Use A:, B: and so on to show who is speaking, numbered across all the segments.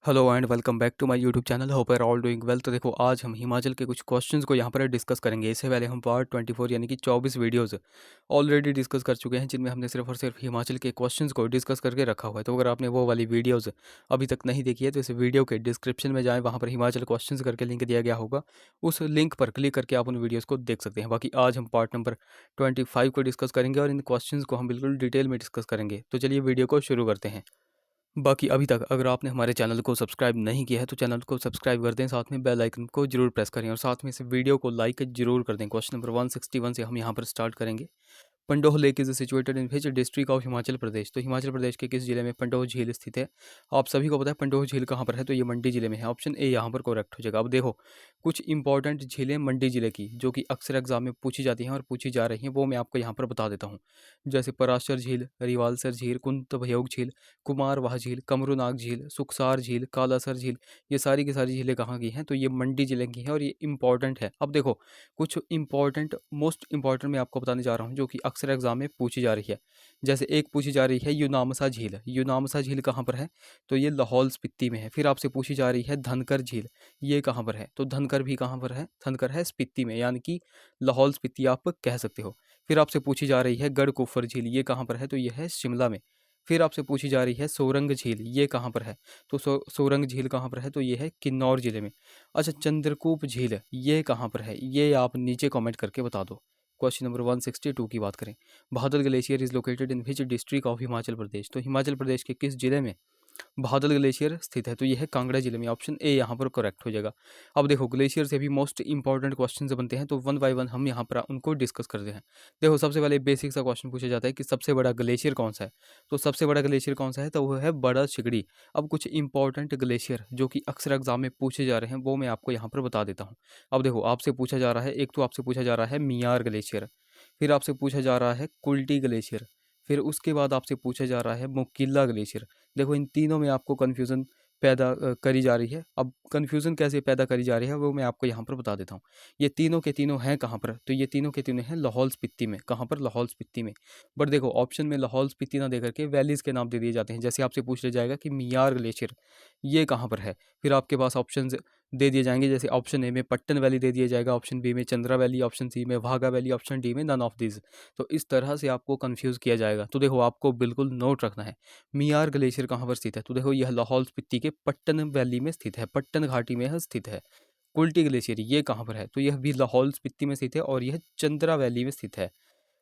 A: Hello and welcome back to my YouTube channel. Hope are all doing well. तो देखो, आज हम हिमाचल के कुछ क्वेश्चंस को यहाँ पर डिस्कस करेंगे। इससे पहले हम पार्ट 24 यानी कि 24 वीडियोस ऑलरेडी डिस्कस कर चुके हैं, जिनमें हमने सिर्फ और सिर्फ हिमाचल के क्वेश्चंस को डिस्कस करके रखा हुआ है। तो अगर आपने वो वाली वीडियोज़ अभी तक नहीं देखी है तो इस वीडियो के डिस्क्रिप्शन में जाएँ, वहाँ पर हिमाचल क्वेश्चंस करके लिंक दिया गया होगा। उस लिंक पर क्लिक करके आप उन वीडियोज़ को देख सकते हैं। बाकी आज हम पार्ट नंबर 25 को डिस्कस करेंगे और इन क्वेश्चंस को हम बिल्कुल डिटेल में डिस्कस करेंगे। तो चलिए वीडियो को शुरू करते हैं। बाकी अभी तक अगर आपने हमारे चैनल को सब्सक्राइब नहीं किया है तो चैनल को सब्सक्राइब कर दें, साथ में बेल आइकन को जरूर प्रेस करें और साथ में इस वीडियो को लाइक जरूर कर दें। क्वेश्चन नंबर 161 से हम यहाँ पर स्टार्ट करेंगे। Pandoh lake is situated in which district of Himachal Pradesh. तो हिमाचल प्रदेश के किस जिले में पंडोह झील स्थित है? आप सभी को पता है पंडोह झील कहाँ पर है, तो ये मंडी जिले में है। ऑप्शन ए यहाँ पर करेक्ट हो जाएगा। अब देखो, कुछ इंपॉर्टेंट झीलें मंडी जिले की जो कि अक्सर एग्जाम में पूछी जाती हैं और पूछी जा रही हैं, वो मैं आपको यहाँ पर बता देता हूँ। जैसे पराशर झील, रिवालसर झील, कुंत भयोग झील, कुमारवाह झील, कमरूनाग झील, सुखसार झील, कालासर झील, ये सारी की सारी झीलें कहाँ की हैं? तो ये मंडी जिले की हैं और ये इंपॉर्टेंट है। अब देखो, कुछ इंपॉर्टेंट मोस्ट इंपॉर्टेंट मैं आपको बताने जा रहा हूँ जो कि अक्सर एग्जाम में पूछी जा रही है। जैसे एक पूछी जा रही है यूनामसा झील। यूनामसा झील कहाँ पर है? तो ये लाहौल स्पीति में है। फिर आपसे पूछी जा रही है धनकर झील, ये कहाँ पर है? तो धनकर भी कहाँ पर है? धनकर है स्पीति में, यानी कि लाहौल स्पीति आप कह सकते हो। फिर आपसे पूछी जा रही है गढ़कुफर झील, ये कहाँ पर है? तो यह है शिमला में। फिर आपसे पूछी जा रही है सोरंग झील, ये कहाँ पर है? तो सोरंग झील कहाँ पर है? तो ये है किन्नौर जिले में। अच्छा, चंद्रकूप झील ये कहाँ पर है? ये आप नीचे कमेंट करके बता दो। क्वेश्चन नंबर 162 की बात करें, Badal glacier is located in which district of Himachal Pradesh. तो हिमाचल प्रदेश के किस जिले में बादल ग्लेशियर स्थित है? तो यह है कांगड़ा जिले में। ऑप्शन ए यहाँ पर करेक्ट हो जाएगा। अब देखो, ग्लेशियर से भी मोस्ट इंपॉर्टेंट क्वेश्चन बनते हैं, तो वन बाय वन हम यहाँ पर उनको डिस्कस करते हैं। देखो, सबसे पहले बेसिक सा क्वेश्चन पूछा जाता है कि सबसे बड़ा ग्लेशियर कौन सा है? तो सबसे बड़ा ग्लेशियर कौन सा है? तो वो है बड़ा सिगड़ी। अब कुछ इंपॉर्टेंट ग्लेशियर जो कि अक्सर एग्जाम में पूछे जा रहे हैं, वो मैं आपको यहाँ पर बता देता हूँ। अब देखो, आपसे पूछा जा रहा है, एक तो आपसे पूछा जा रहा है मियार ग्लेशियर, फिर आपसे पूछा जा रहा है कुल्टी ग्लेशियर, फिर उसके बाद आपसे पूछा जा रहा है मुकिल्ला ग्लेशियर। देखो, इन तीनों में आपको कन्फ्यूज़न पैदा करी जा रही है। अब कन्फ्यूज़न कैसे पैदा करी जा रही है वो मैं आपको यहाँ पर बता देता हूँ। ये तीनों के तीनों हैं कहाँ पर? तो ये तीनों के तीनों हैं लाहौल स्पीति में। कहाँ पर? लाहौल स्पीति में। बट देखो, ऑप्शन में लाहौल स्पीति ना दे करके वैलीज़ के नाम दे दिए जाते हैं। जैसे आपसे पूछ लिया जाएगा कि मियार ग्लेशियर ये कहाँ पर है, फिर आपके पास ऑप्शन दे दिए जाएंगे। जैसे ऑप्शन ए में पट्टन वैली दे दिया जाएगा, ऑप्शन बी में चंद्रा वैली, ऑप्शन सी में वाघा वैली, ऑप्शन डी में नन ऑफ दिस। तो इस तरह से आपको कंफ्यूज किया जाएगा। तो देखो, आपको बिल्कुल नोट रखना है मियार ग्लेशियर कहाँ पर स्थित है। तो देखो, यह लाहौल स्पीति के पट्टन वैली में स्थित है, पट्टन घाटी में स्थित है। कुल्टी ग्लेशियर ये कहाँ पर है? तो यह भी लाहौल स्पीति में स्थित है और यह चंद्रा वैली में स्थित है।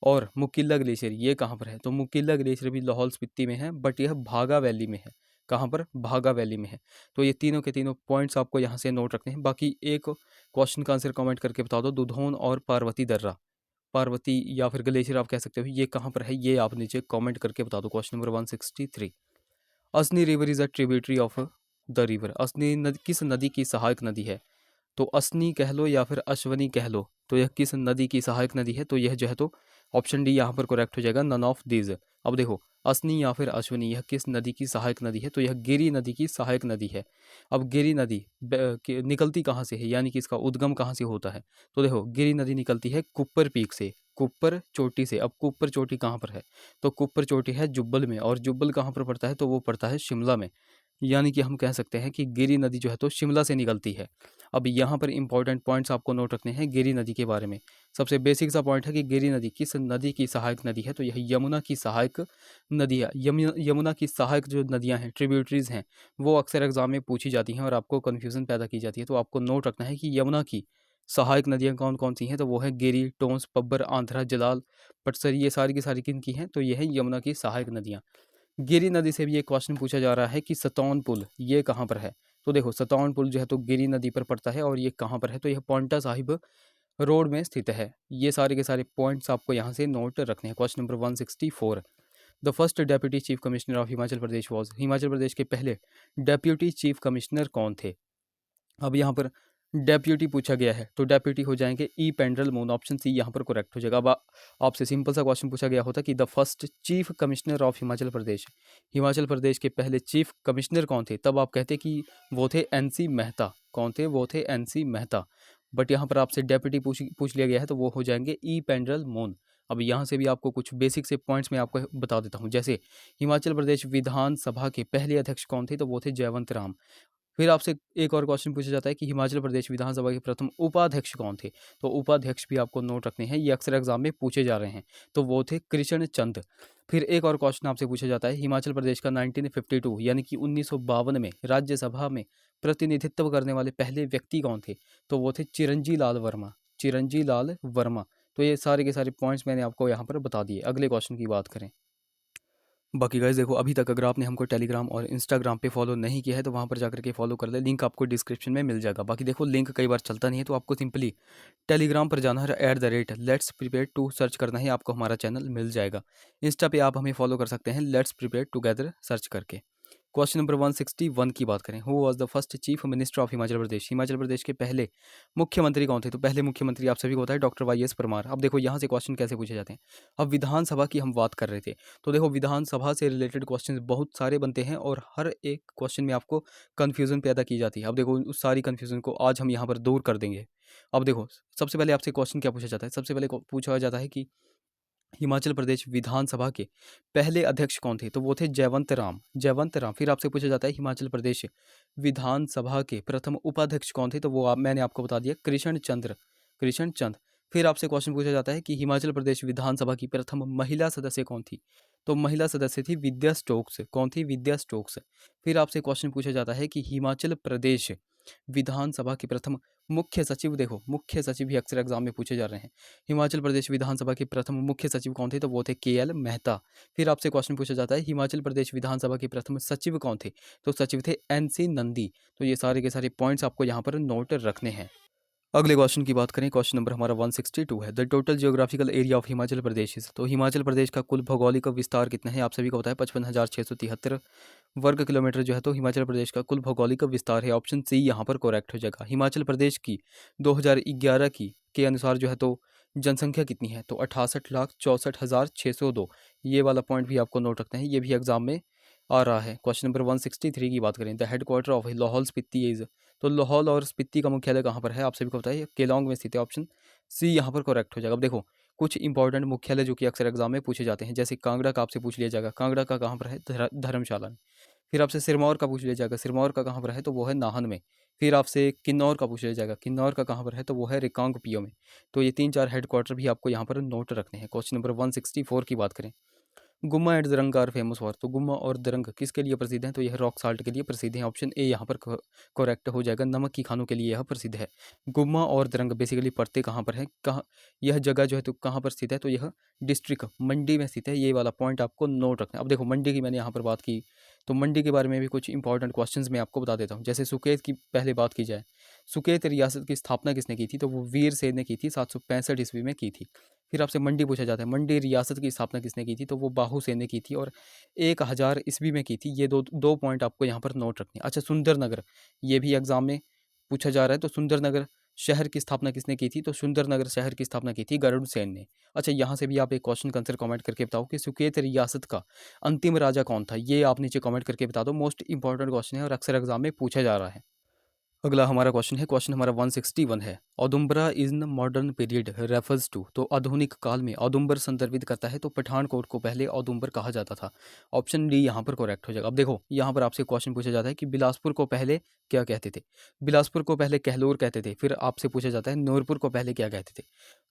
A: और मुकिल्ला ग्लेशियर ये कहाँ पर है? तो मुकिल्ला ग्लेशियर भी लाहौल स्पीति में है, बट यह भागा वैली में है। कहाँ पर? भागा वैली में है। तो ये तीनों के तीनों पॉइंट्स आपको यहाँ से नोट रखने हैं। बाकी एक क्वेश्चन का आंसर कमेंट करके बता दो, दुधौन और पार्वती दर्रा, पार्वती या फिर ग्लेशियर आप कह सकते हो, ये कहाँ पर है? ये आप नीचे कमेंट करके बता दो। Question number 163, Asni river is a tributary of the river. Asni नदी किस नदी की सहायक नदी है? तो असनी कह लो या फिर अश्वनी कह लो, तो यह किस नदी की सहायक नदी है? तो यह जो है तो ऑप्शन डी यहाँ पर करेक्ट हो जाएगा, नन ऑफ दीज। अब देखो, असनी या फिर अश्वनी यह किस नदी की सहायक नदी है? तो यह गिरी नदी की सहायक नदी है। अब गिरी नदी निकलती कहाँ से है, यानी कि इसका उद्गम कहाँ से होता है? तो देखो, गिरी नदी निकलती है कुप्पर पीक से, कुप्पर चोटी से। अब कुप्पर चोटी कहाँ पर है? तो कुप्पर चोटी है जुब्बल में, और जुब्बल कहाँ पर पड़ता है? तो वो पड़ता है शिमला में। यानी कि हम कह सकते हैं कि गिरी नदी जो है तो शिमला से निकलती है। अब यहाँ पर इंपॉर्टेंट पॉइंट्स आपको नोट रखने हैं गिरी नदी के बारे में। सबसे बेसिक सा पॉइंट है कि गिरी नदी किस नदी की सहायक नदी है? तो यह यमुना की सहायक नदी है। यमुना की सहायक जो नदियाँ हैं, ट्रिब्यूटरीज हैं, वो अक्सर एग्जाम में पूछी जाती हैं और आपको कन्फ्यूज़न पैदा की जाती है। तो आपको नोट रखना है कि यमुना की सहायक नदियाँ कौन कौन सी हैं? तो वो है गिरी, टोंस, पब्बर, आंध्रा, जलाल, पटसरी, ये सारी की सारी किन की हैं? तो ये है यमुना की सहायक नदियाँ। गिरी नदी से भी एक क्वेश्चन पूछा जा रहा है कि सतौन पुल ये कहाँ पर है? तो देखो, सतौन पुल जो है तो गिरी नदी पर पड़ता है और ये कहाँ पर है? तो यह पांवटा साहिब रोड में स्थित है। ये सारे के सारे पॉइंट्स आपको यहाँ से नोट रखने हैं। Question number 164, the first deputy chief commissioner of Himachal Pradesh was. Himachal Pradesh के पहले डेप्यूटी चीफ कमिश्नर कौन थे? अब यहाँ पर डेप्यूटी पूछा गया है, तो डेप्यूटी हो जाएंगे ई पेंड्रल मून। ऑप्शन सी यहाँ पर करेक्ट हो जाएगा। अब आपसे सिंपल सा क्वेश्चन पूछा गया होता कि the first chief commissioner of Himachal Pradesh, Himachal Pradesh के पहले चीफ कमिश्नर कौन थे? तब आप कहते कि वो थे एनसी मेहता। कौन थे? वो थे एनसी मेहता। बट यहाँ पर आपसे डेप्यूटी पूछ लिया गया है, तो वो हो जाएंगे ई पेंड्रल मून। अब यहाँ से भी आपको कुछ बेसिक से पॉइंट्स मैं आपको बता देता हूँ। जैसे हिमाचल प्रदेश विधानसभा के पहले अध्यक्ष कौन थे, तो वो थे जयवंत राम। फिर आपसे एक और क्वेश्चन पूछा जाता है कि हिमाचल प्रदेश विधानसभा के प्रथम उपाध्यक्ष कौन थे, तो उपाध्यक्ष भी आपको नोट रखने हैं, ये अक्सर एग्जाम में पूछे जा रहे हैं, तो वो थे कृष्ण चंद। फिर एक और क्वेश्चन आपसे पूछा जाता है हिमाचल प्रदेश का 1952 यानी कि 1952 में राज्यसभा में प्रतिनिधित्व करने वाले पहले व्यक्ति कौन थे, तो वो थे चिरंजी लाल वर्मा। चिरंजी लाल वर्मा। तो ये सारे के सारे पॉइंट्स मैंने आपको यहाँ पर बता दिए। अगले क्वेश्चन की बात करें। बाकी गाइस देखो, अभी तक अगर आपने हमको टेलीग्राम और इंस्टाग्राम पे फॉलो नहीं किया है तो वहाँ पर जाकर के फॉलो कर ले, लिंक आपको डिस्क्रिप्शन में मिल जाएगा। बाकी देखो, लिंक कई बार चलता नहीं है, तो आपको सिंपली टेलीग्राम पर जाना है, @लेट्स प्रिपेयर टू सर्च करना है, आपको हमारा चैनल मिल जाएगा। इंस्टा पे आप हमें फॉलो कर सकते हैं, लेट्स प्रिपेयर टुगेदर सर्च करके। क्वेश्चन नंबर 161 की बात करें, who was the first chief minister of Himachal Pradesh. Himachal Pradesh के पहले मुख्यमंत्री कौन थे, तो पहले मुख्यमंत्री आप सभी को होता है डॉक्टर वाई एस परमार। अब देखो यहाँ से क्वेश्चन कैसे पूछे जाते हैं। अब विधानसभा की हम बात कर रहे थे, तो देखो विधानसभा से रिलेटेड क्वेश्चन बहुत सारे बनते हैं और हर एक क्वेश्चन में आपको कन्फ्यूजन पैदा की जाती है। अब देखो, उस सारी कन्फ्यूजन को आज हम यहाँ पर दूर कर देंगे। अब देखो, सबसे पहले आपसे क्वेश्चन क्या पूछा जाता है, सबसे पहले पूछा जाता है कि हिमाचल प्रदेश विधानसभा के पहले अध्यक्ष कौन थे, तो वो थे जयवंत राम। जयवंत राम। फिर आपसे पूछा जाता है हिमाचल प्रदेश विधानसभा के प्रथम उपाध्यक्ष कौन थे, तो वो मैंने आपको बता दिया, कृष्ण चंद्र। कृष्ण चंद। फिर आपसे क्वेश्चन पूछा जाता है कि हिमाचल प्रदेश विधानसभा की प्रथम महिला सदस्य कौन थी, तो महिला सदस्य थी विद्या स्टोक्स। कौन थी, विद्या स्टोक्स। फिर आपसे क्वेश्चन पूछा जाता है कि हिमाचल प्रदेश विधानसभा के प्रथम मुख्य सचिव, देखो मुख्य सचिव भी अक्सर एग्जाम में पूछे जा रहे हैं। हिमाचल प्रदेश विधानसभा के प्रथम मुख्य सचिव कौन थे, तो वो थे KL मेहता। फिर आपसे क्वेश्चन पूछा जाता है हिमाचल प्रदेश विधानसभा के प्रथम सचिव कौन थे, तो सचिव थे NC नंदी। तो ये सारे के सारे पॉइंट्स आपको यहाँ पर नोट रखने हैं। अगले क्वेश्चन की बात करें, क्वेश्चन नंबर हमारा 162 है, the total geographical area of Himachal Pradesh is. तो हिमाचल प्रदेश का कुल भौगोलिक विस्तार कितना है, आप सभी को पता है 55,673 वर्ग किलोमीटर जो है, तो हिमाचल प्रदेश का कुल भौगोलिक विस्तार है। ऑप्शन सी यहाँ पर करेक्ट हो जाएगा। हिमाचल प्रदेश की 2011 की के अनुसार जो है तो जनसंख्या कितनी है, तो 68,64,602। ये वाला पॉइंट भी आपको नोट रखना है, ये भी एग्जाम में आ रहा है। क्वेश्चन नंबर 163 की बात करें, the headquarter of Lahaul Spiti is. तो लाहौल और स्पीति का मुख्यालय कहाँ पर है, आप सभी को पता है केलोंग में स्थित है। ऑप्शन सी यहाँ पर करेक्ट हो जाएगा। अब देखो, कुछ इंपॉर्टेंट मुख्यालय जो कि अक्सर एग्जाम में पूछे जाते हैं, जैसे कांगड़ा का आपसे पूछ लिया जाएगा, कांगड़ा का कहाँ पर है, धर्मशाला में। फिर आपसे सिरमौर का पूछ लिया जाएगा, सिरमौर का कहाँ पर है, तो वो है नाहन में। फिर आपसे किन्नौर का पूछ लिया जाएगा, किन्नौर का कहाँ पर है, तो वो है रिकांगपिओ में। तो ये 3-4 हेडक्वार्टर भी आपको यहाँ पर नोट रखने हैं। क्वेश्चन नंबर 164 की बात करें, Gumma and Darang are famous for. तो गुम्मा और दरंग किसके लिए प्रसिद्ध हैं, तो यह रॉक साल्ट के लिए प्रसिद्ध है। ऑप्शन ए यहाँ पर करेक्ट हो जाएगा, नमक की खानों के लिए यह प्रसिद्ध है। गुम्मा और दरंग बेसिकली पड़ते कहाँ पर है, कहाँ यह जगह जो है तो कहाँ पर स्थित है, तो यह डिस्ट्रिक्ट मंडी में स्थित है। ये वाला पॉइंट आपको नोट रखना है। अब देखो, मंडी की मैंने यहाँ पर बात की, तो मंडी के बारे में भी कुछ इंपॉर्टेंट क्वेश्चंस मैं आपको बता देता हूँ। जैसे सुकेत की पहले बात की जाए, सुकेत रियासत की स्थापना किसने की थी, तो वो वीर सेन ने की थी, 765 ईस्वी में की थी। फिर आपसे मंडी पूछा जाता है, मंडी रियासत की स्थापना किसने की थी, तो वो बाहू सेन ने की थी और 1000 ईस्वी में की थी। ये दो पॉइंट आपको यहाँ पर नोट रखने हैं। अच्छा, सुंदरनगर, ये भी एग्जाम में पूछा जा रहा है, तो सुंदरनगर शहर की स्थापना किसने की थी, तो सुंदरनगर शहर की स्थापना की थी गरुड़ सेन ने। अच्छा, यहाँ से भी आप एक क्वेश्चन आंसर कमेंट करके बताओ कि सुकेत रियासत का अंतिम राजा कौन था, ये आप नीचे कमेंट करके बता दो। मोस्ट इंपॉर्टेंट क्वेश्चन है और अक्सर एग्जाम में पूछा जा रहा है। अगला हमारा क्वेश्चन है, क्वेश्चन हमारा 161 है, Audumbara in modern period refers to. तो आधुनिक काल में औदुम्बर संदर्भित करता है, तो पठानकोट को पहले औदुम्बर कहा जाता था। ऑप्शन डी यहाँ पर करेक्ट हो जाएगा। अब देखो, यहाँ पर आपसे क्वेश्चन पूछा जाता है कि बिलासपुर को पहले क्या कहते थे। बिलासपुर को पहले कहलोर कहते थे। फिर आपसे पूछा जाता है नूरपुर को पहले क्या कहते थे,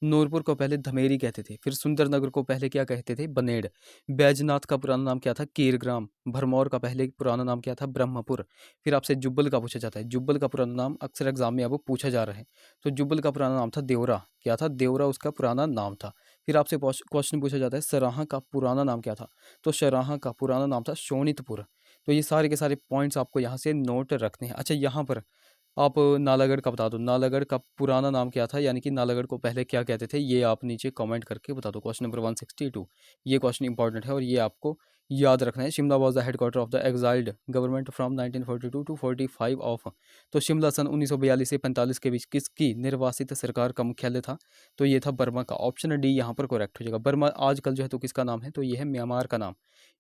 A: नूरपुर को पहले धमेरी कहते थे। फिर सुंदरनगर को पहले क्या कहते थे, बनेड़। बैजनाथ का पुराना नाम क्या था, कीरग्राम। भरमौर का पहले पुराना नाम क्या था, ब्रह्मपुर। फिर आपसे जुब्बल का पूछा जाता है, जुब्बल का पुराना नाम अक्सर एग्जाम में अब पूछा जा रहा है, तो जुब्बल का पुराना नाम था देवरा। क्या था, देवरा उसका पुराना नाम था। फिर आपसे क्वेश्चन पूछा जाता है सराहा का पुराना नाम क्या था, तो सराहा का पुराना नाम था शोणितपुर। तो ये सारे के सारे पॉइंट्स आपको यहाँ से नोट रखने हैं। अच्छा, यहाँ पर आप नालागढ़ का बता दो, नालागढ़ का पुराना नाम क्या था, यानी कि नालागढ़ को पहले क्या कहते थे, ये आप नीचे कमेंट करके बता दो। क्वेश्चन नंबर 162, ये क्वेश्चन इंपॉर्टेंट है और ये आपको याद रखना है। Shimla was the headquarter of the exiled government from 1942 to 45 of. तो शिमला सन 1942 से 45 के बीच किसकी निर्वासित सरकार का मुख्यालय था, तो ये था बर्मा का। ऑप्शन डी यहाँ पर करेक्ट हो जाएगा। बर्मा आजकल जो है तो किसका नाम है, तो ये है म्यांमार का नाम।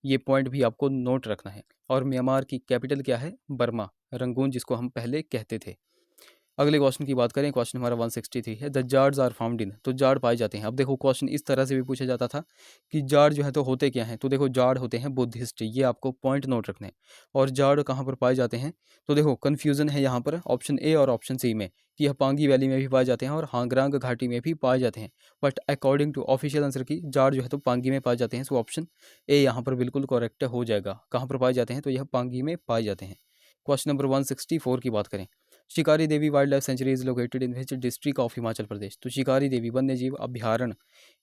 A: ये पॉइंट भी आपको नोट रखना है। और म्यांमार की कैपिटल क्या है, बर्मा, रंगून जिसको हम पहले कहते थे। अगले क्वेश्चन की बात करें, क्वेश्चन हमारा 163 है, द जार्ड्स आर फाउंड इन, तो जार्ड पाए जाते हैं। अब देखो क्वेश्चन इस तरह से भी पूछा जाता था कि जार्ड जो है तो होते क्या हैं, तो देखो जार्ड होते हैं बुद्धिस्ट, ये आपको पॉइंट नोट रखने हैं। और जार्ड कहाँ पर पाए जाते हैं, तो देखो कन्फ्यूज़न है यहाँ पर ऑप्शन ए और ऑप्शन सी में कि यह पांगी वैली में भी पाए जाते हैं और हांगरांग घाटी में भी पाए जाते हैं, but according to official answer key जार्ड जो है तो पांगी में पाए जाते हैं। सो ऑप्शन ए यहाँ पर बिल्कुल करेक्ट हो जाएगा। कहाँ पर पाए जाते हैं, तो यह पांगी में पाए जाते हैं। क्वेश्चन नंबर 164 की बात करें, Shikari Devi wildlife sanctuary is located in which district of Himachal Pradesh, तो शिकारी देवी वन्य जीव अभ्यारण्य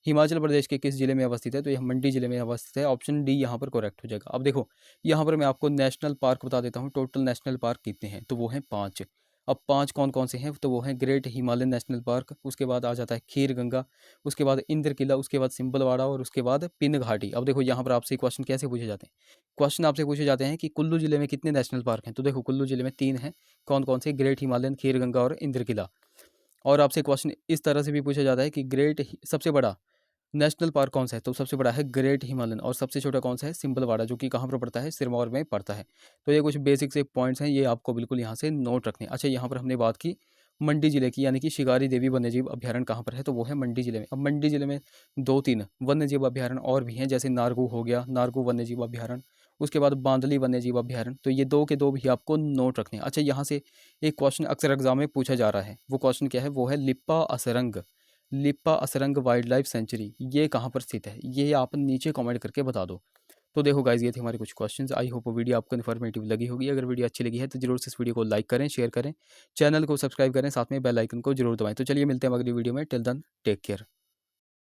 A: हिमाचल प्रदेश के किस जिले में अवस्थित है, तो यह मंडी जिले में अवस्थित है। ऑप्शन डी यहाँ पर करेक्ट हो जाएगा। अब देखो यहाँ पर मैं आपको नेशनल पार्क बता देता हूँ, टोटल नेशनल पार्क कितने हैं, तो वो हैं 5। अब 5 कौन कौन से हैं, तो वो हैं ग्रेट हिमालयन नेशनल पार्क, उसके बाद आ जाता है खीर गंगा, उसके बाद इंद्र किला, उसके बाद सिंबलवाड़ा और उसके बाद पिन घाटी। अब देखो यहाँ पर आपसे क्वेश्चन कैसे पूछे जाते हैं, क्वेश्चन आपसे पूछे जाते हैं कि कुल्लू जिले में कितने नेशनल पार्क हैं, तो देखो कुल्लू जिले में 3 हैं। कौन कौन से, ग्रेट हिमालयन, खीर गंगा और इंद्र किला। और आपसे क्वेश्चन इस तरह से भी पूछा जाता है कि सबसे बड़ा नेशनल पार्क कौन सा है, तो सबसे बड़ा है ग्रेट हिमालयन, और सबसे छोटा कौन सा है, सिंबलवाड़ा, जो कि कहाँ पर पड़ता है, सिरमौर में पड़ता है। तो ये कुछ बेसिक से पॉइंट्स हैं, ये आपको बिल्कुल यहाँ से नोट रखने हैं। अच्छा, यहाँ पर हमने बात की मंडी जिले की, यानी कि शिकारी देवी वन्यजीव अभ्यारण्य कहाँ पर है, तो वो है मंडी जिले में। अब मंडी जिले में 2-3 वन्यजीव अभ्यारण्य और भी हैं, जैसे नारगू हो गया, नारगू वन्यजीव अभ्यारण्य, उसके बाद बांदली वन्यजीव अभ्यारण्य, तो ये 2 के 2 भी आपको नोट रखने हैं। अच्छा, यहाँ से एक क्वेश्चन अक्सर एग्जाम में पूछा जा रहा है, वो क्वेश्चन क्या है, वो है Lippa असरंग, Lippa असरंग wild life sanctuary ये कहाँ पर स्थित है, ये आप नीचे कमेंट करके बता दो। तो देखो गाइज, ये थे हमारे कुछ क्वेश्चंस। आई होप वीडियो आपको इन्फॉर्मेटिव लगी होगी। अगर वीडियो अच्छी लगी है तो जरूर से इस वीडियो को लाइक करें, शेयर करें, चैनल को सब्सक्राइब करें, साथ में बेल आइकन को जरूर दबाएं। तो चलिए मिलते हैं अगली वीडियो में। Till then take care.